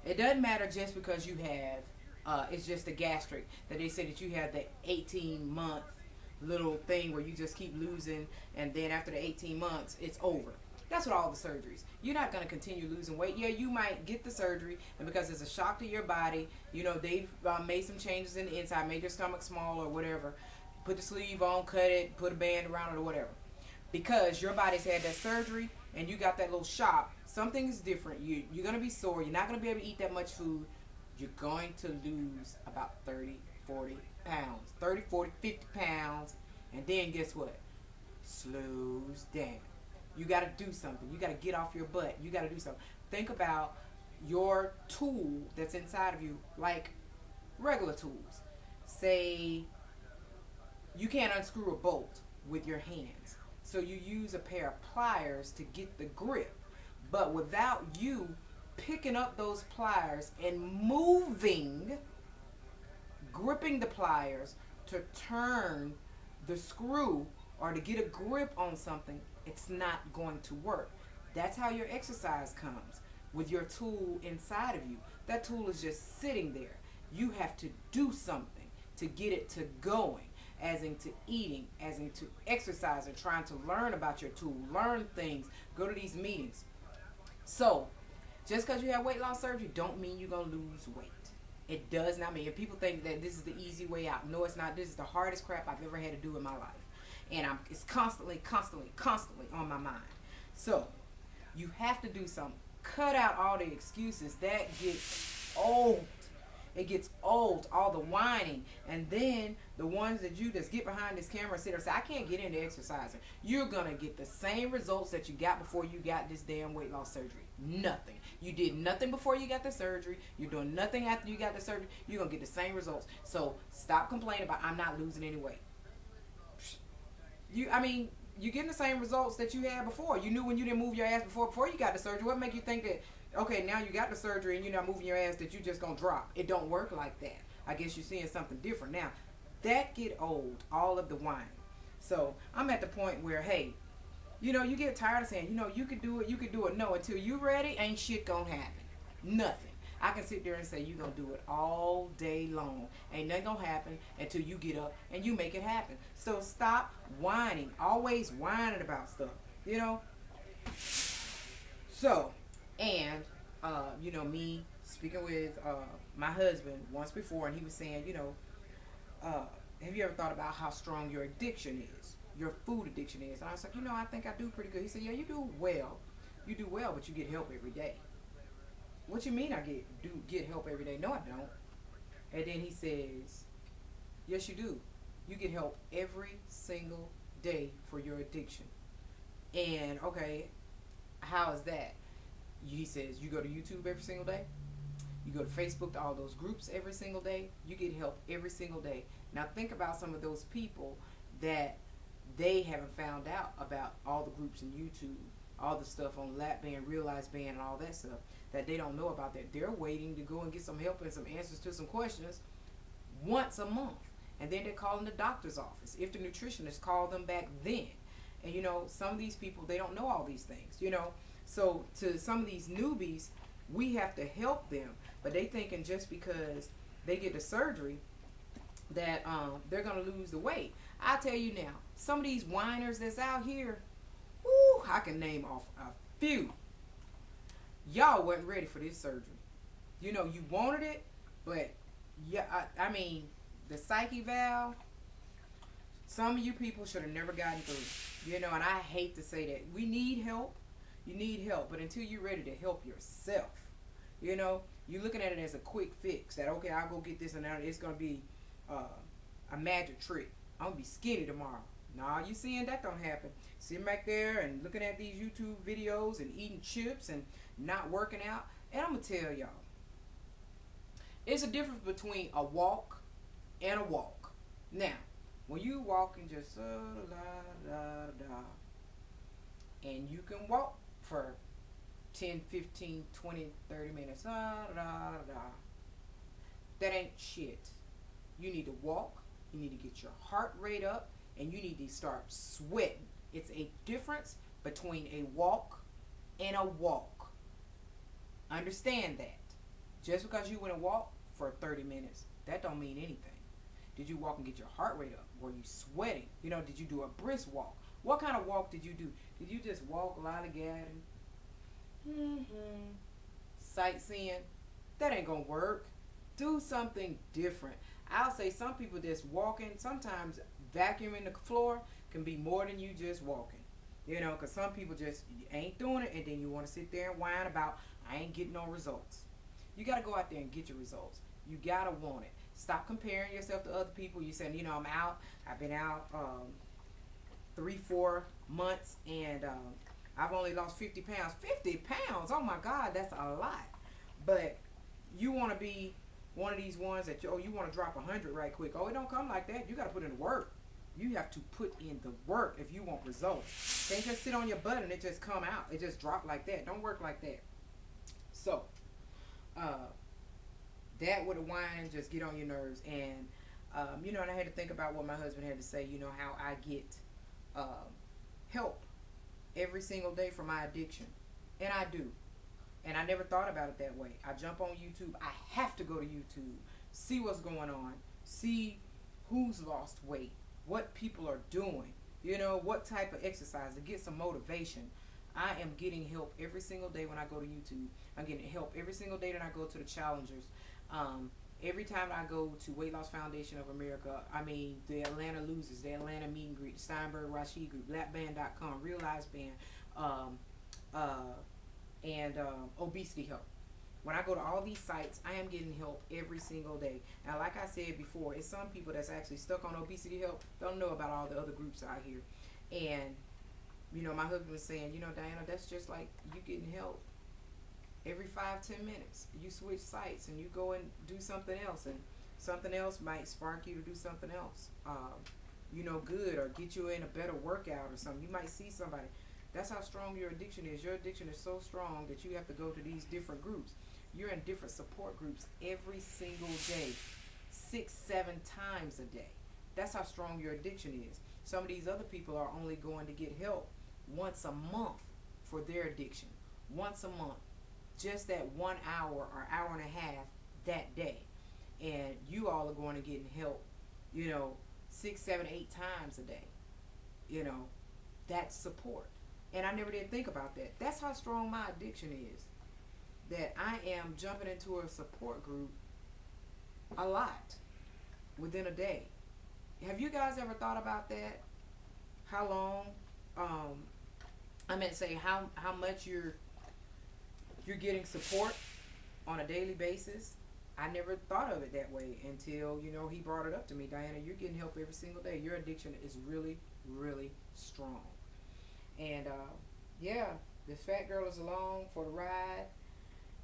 It doesn't matter just because you have, it's just the gastric that they say that you have the 18-month little thing where you just keep losing, and then after the 18 months, it's over. That's what all the surgeries. You're not going to continue losing weight. Yeah, you might get the surgery, and because it's a shock to your body, they've made some changes in the inside, made your stomach small or whatever. Put the sleeve on, cut it, put a band around it or whatever. Because your body's had that surgery and you got that little shock, something is different. You're going to be sore. You're not going to be able to eat that much food. You're going to lose about 30, 40 pounds. 30, 40, 50 pounds. And then guess what? Slows down. You got to do something. You got to get off your butt. You got to do something. Think about your tool that's inside of you like regular tools. Say you can't unscrew a bolt with your hands. So you use a pair of pliers to get the grip. But without you picking up those pliers and moving, gripping the pliers to turn the screw or to get a grip on something, it's not going to work. That's how your exercise comes, with your tool inside of you. That tool is just sitting there. You have to do something to get it to going, as into eating, as into exercising, trying to learn about your tool, learn things, go to these meetings. So, just because you have weight loss surgery don't mean you're going to lose weight. It does not mean. If people think that this is the easy way out, no, it's not. This is the hardest crap I've ever had to do in my life. And it's constantly on my mind. So, you have to do something. Cut out all the excuses. That gets old. It gets old, all the whining. And then the ones that you just get behind this camera and sit there and say, I can't get into exercising. You're going to get the same results that you got before you got this damn weight loss surgery. Nothing. You did nothing before you got the surgery. You're doing nothing after you got the surgery. You're going to get the same results. So stop complaining about I'm not losing any weight. You're getting the same results that you had before. You knew when you didn't move your ass before you got the surgery. What make you think that, okay, now you got the surgery and you're not moving your ass, that you just gonna drop? It don't work like that. I guess you're seeing something different now. That get old, all of the whining. So I'm at the point where, hey, you get tired of saying, you could do it. No, until you ready, ain't shit gonna happen. Nothing. I can sit there and say you're gonna do it all day long. Ain't nothing gonna happen until you get up and you make it happen. So stop whining. Always whining about stuff. So, and me speaking with my husband once before, and he was saying, have you ever thought about how strong your addiction is, your food addiction is? And I was like, I think I do pretty good. He said, yeah, you do well, but you get help every day. What you mean I get help every day? No, I don't. And then he says, yes, you do. You get help every single day for your addiction. And okay, how is that? He says, you go to YouTube every single day. You go to Facebook to all those groups every single day. You get help every single day. Now think about some of those people that they haven't found out about all the groups in YouTube, all the stuff on Lap Band, Realize Band, and all that stuff that they don't know about, that they're waiting to go and get some help and some answers to some questions once a month. And then they're calling the doctor's office. If the nutritionist called them back then. And some of these people, they don't know all these things, So to some of these newbies, we have to help them. But they thinking just because they get the surgery that they're going to lose the weight. I tell you now, some of these whiners that's out here, whoo, I can name off a few. Y'all wasn't ready for this surgery. You wanted it, but yeah, the psyche valve, some of you people should have never gotten through. And I hate to say that. We need help. You need help, but until you're ready to help yourself, you're looking at it as a quick fix. That, okay, I'll go get this and that. It's going to be a magic trick. I'm going to be skinny tomorrow. Nah, you seeing that don't happen. Sitting back there and looking at these YouTube videos and eating chips and not working out. And I'm going to tell y'all, it's a difference between a walk and a walk. Now, when you walk and just and you can walk for 10, 15, 20, 30 minutes, that ain't shit. You need to walk, you need to get your heart rate up, and you need to start sweating. It's a difference between a walk and a walk. Understand that. Just because you went and walked for 30 minutes, that don't mean anything. Did you walk and get your heart rate up? Were you sweating? Did you do a brisk walk? What kind of walk did you do? Did you just walk lollygagging? Sightseeing? That ain't gonna work. Do something different. I'll say some people just walking, sometimes vacuuming the floor can be more than you just walking. Because some people just ain't doing it, and then you want to sit there and whine about, I ain't getting no results. You got to go out there and get your results. You got to want it. Stop comparing yourself to other people. You saying, I've been out 3-4 months, and I've only lost 50 pounds. 50 pounds? Oh my God, that's a lot. But you want to be one of these ones that, you want to drop 100 right quick. Oh, it don't come like that. You got to put in the work. You have to put in the work if you want results. Can't just sit on your butt and it just come out. It just drop like that. Don't work like that. So, that with a whine just get on your nerves. And, and I had to think about what my husband had to say, how I get help every single day for my addiction. And I do. And I never thought about it that way. I jump on YouTube. I have to go to YouTube, see what's going on, see who's lost weight, what people are doing, what type of exercise, to get some motivation. I am getting help every single day when I go to YouTube. I'm getting help every single day that I go to the challengers. Every time I go to Weight Loss Foundation of America, the Atlanta Losers, the Atlanta Meet and Greet, Steinberg Rashid Group, Blackband.com, Real Lives Band, and Obesity Help. When I go to all these sites, I am getting help every single day. Now, like I said before, it's some people that's actually stuck on Obesity Help, don't know about all the other groups out here. And, my husband was saying, Diana, that's just like you getting help every 5-10 minutes. You switch sites and you go and do something else, and something else might spark you to do something else, good, or get you in a better workout or something. You might see somebody. That's how strong your addiction is. Your addiction is so strong that you have to go to these different groups. You're in different support groups every single day, 6-7 times a day. That's how strong your addiction is. Some of these other people are only going to get help once a month for their addiction. Once a month. Just that 1 hour or hour and a half that day. And you all are going to get help, 6, 7, 8 times a day. That's support. And I never did think about that. That's how strong my addiction is. That I am jumping into a support group a lot within a day. Have you guys ever thought about that? How long? I meant to say how much you're getting support on a daily basis. I never thought of it that way until, he brought it up to me. Diana, you're getting help every single day. Your addiction is really, really strong. And, this fat girl is along for the ride.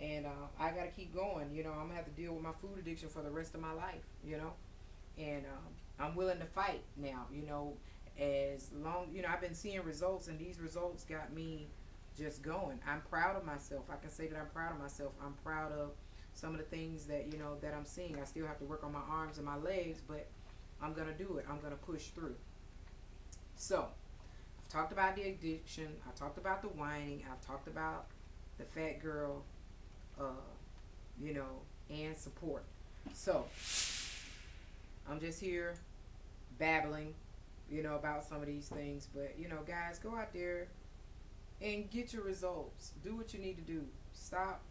And I got to keep going. I'm going to have to deal with my food addiction for the rest of my life, And I'm willing to fight now, as long, I've been seeing results, and these results got me just going. I'm proud of myself. I can say that I'm proud of myself. I'm proud of some of the things that, that I'm seeing. I still have to work on my arms and my legs, but I'm going to do it. I'm going to push through. So, I've talked about the addiction. I talked about the whining. I've talked about the fat girl, and support. So, I'm just here babbling, about some of these things. But, guys, go out there and get your results. Do what you need to do. Stop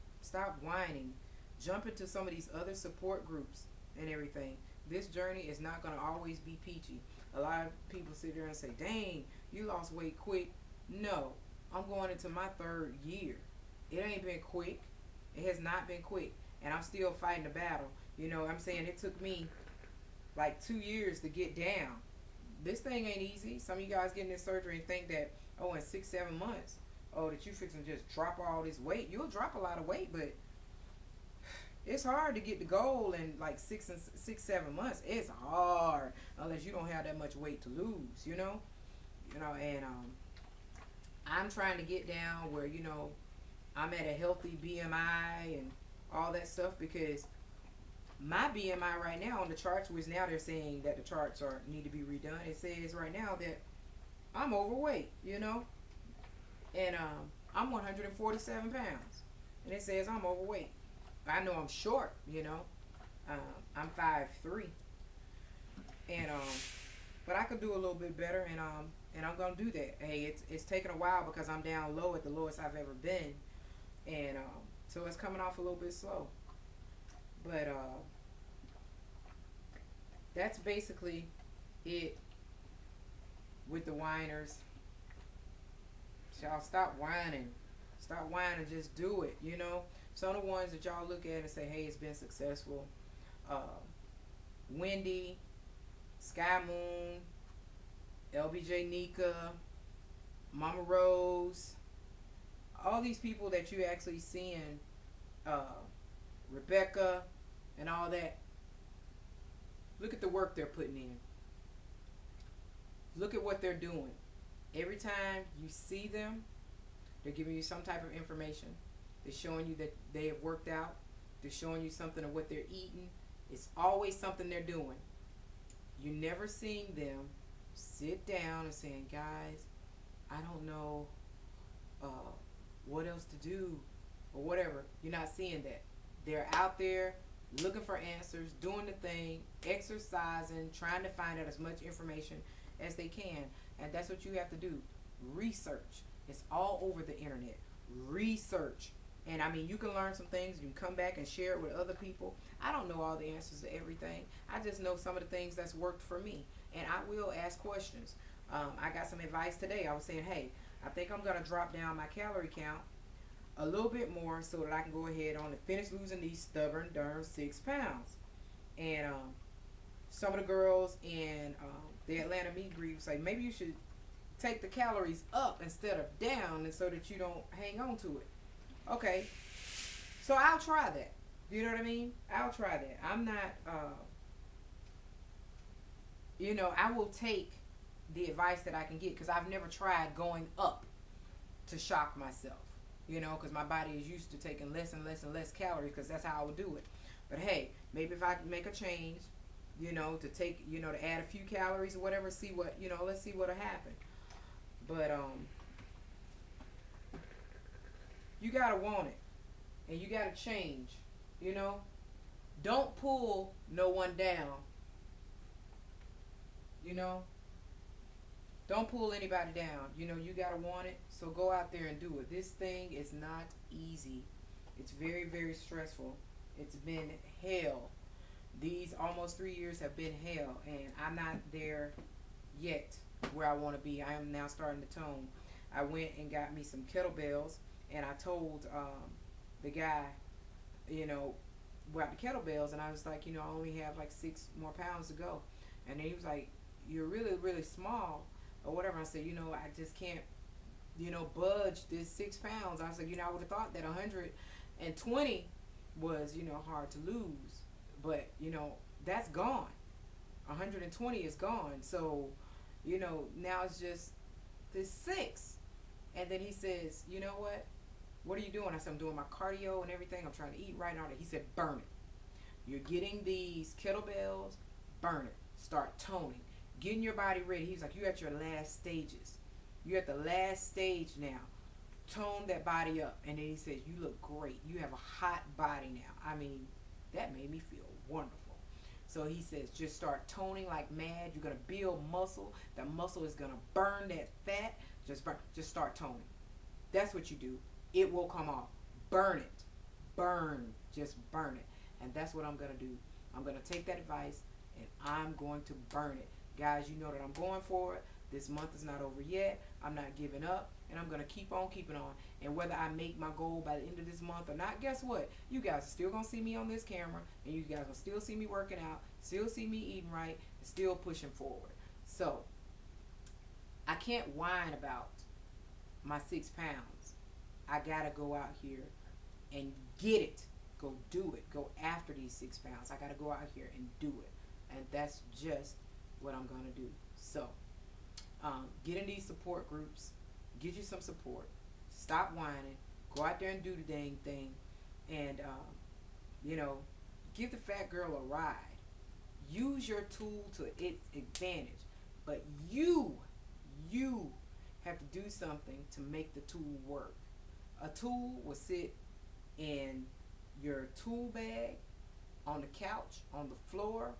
whining. Jump into some of these other support groups and everything. This journey is not going to always be peachy. A lot of people sit there and say, dang, you lost weight quick. No, I'm going into my 3rd year. It ain't been quick. It has not been quick. And I'm still fighting the battle. I'm saying it took me like 2 years to get down. This thing ain't easy. Some of you guys getting this surgery and think that, in 6-7 months, that you fixing to just drop all this weight. You'll drop a lot of weight, but it's hard to get the goal in like 6-7 months. It's hard unless you don't have that much weight to lose, and I'm trying to get down where, I'm at a healthy BMI and all that stuff, because my BMI right now on the charts, which now they're saying that the charts need to be redone. It says right now that I'm overweight, and I'm 147 pounds, and it says I'm overweight. I know I'm short, you know. I'm 5'3", and but I could do a little bit better, and I'm gonna do that. Hey, it's taken a while because I'm down low at the lowest I've ever been, and so it's coming off a little bit slow. But that's basically it with the whiners. Y'all stop whining. Stop whining. Just do it. You know, some of the ones that y'all look at and say, "Hey, it's been successful." Uh, Wendy, Sky Moon, LBJ Nika, Mama Rose, all these people that you actually seeing, uh, Rebecca, and all that. Look at the work they're putting in. Look at what they're doing. Every time you see them, they're giving you some type of information. They're showing you that they have worked out. They're showing you something of what they're eating. It's always something they're doing. You never seen them sit down and saying, guys, I don't know uh, what else to do or whatever. You're not seeing that. They're out there looking for answers, doing the thing, exercising, trying to find out as much information as they can. And that's what you have to do. Research. It's all over the internet. Research. And I mean, you can learn some things. You can come back and share it with other people. I don't know all the answers to everything. I just know some of the things that's worked for me. And I will ask questions. I got some advice today. I was saying, hey, I think I'm going to drop down my calorie count a little bit more so that I can go ahead on and finish losing these stubborn darn 6 pounds. And some of the girls in the Atlanta meet and greet was like, maybe you should take the calories up instead of down, and so that you don't hang on to it. Okay, so I'll try that. You know what I mean? I'll try that. I'm not, you know, I will take the advice that I can get because I've never tried going up to shock myself. You know, because my body is used to taking less and less and less calories because that's how I would do it. But hey, maybe if I can make a change, you know, to take, you know, to add a few calories or whatever, see what, you know, let's see what'll happen. But you gotta want it, and you gotta change. You know, don't pull no one down. You know, don't pull anybody down. You know, you gotta want it. So go out there and do it. This thing is not easy. It's very, very stressful. It's been hell. These almost 3 years have been hell, and I'm not there yet where I want to be. I am now starting to tone. I went and got me some kettlebells, and I told the guy, you know, about the kettlebells, and I was like, you know, I only have like 6 more pounds to go. And then he was like, you're really, really small, or whatever. I said, you know, I just can't, you know, budge this 6 pounds. I said, you know, I would have thought that 120 was, you know, hard to lose. But, you know, that's gone. 120 is gone. So, you know, now it's just this 6. And then he says, you know what? What are you doing? I said, I'm doing my cardio and everything. I'm trying to eat right and all that. He said, burn it. You're getting these kettlebells, burn it. Start toning. Getting your body ready. He's like, you're at your last stages. You're at the last stage now. Tone that body up. And then he says, you look great. You have a hot body now. I mean, that made me feel wonderful. So he says, just start toning like mad. You're going to build muscle. That muscle is going to burn that fat. Just start toning. That's what you do. It will come off. Burn it. Burn. Just burn it. And that's what I'm going to do. I'm going to take that advice and I'm going to burn it. Guys, you know that I'm going for it. This month is not over yet. I'm not giving up. And I'm going to keep on keeping on. And whether I make my goal by the end of this month or not, guess what? You guys are still going to see me on this camera. And you guys will still see me working out. Still see me eating right. And still pushing forward. So, I can't whine about my 6 pounds. I got to go out here and get it. Go do it. Go after these 6 pounds. I got to go out here and do it. And that's just what I'm going to do. So, get in these support groups. Get you some support. Stop whining. Go out there and do the dang thing. And, you know, give the fat girl a ride. Use your tool to its advantage. But you have to do something to make the tool work. A tool will sit and your tool bag on the couch, on the floor,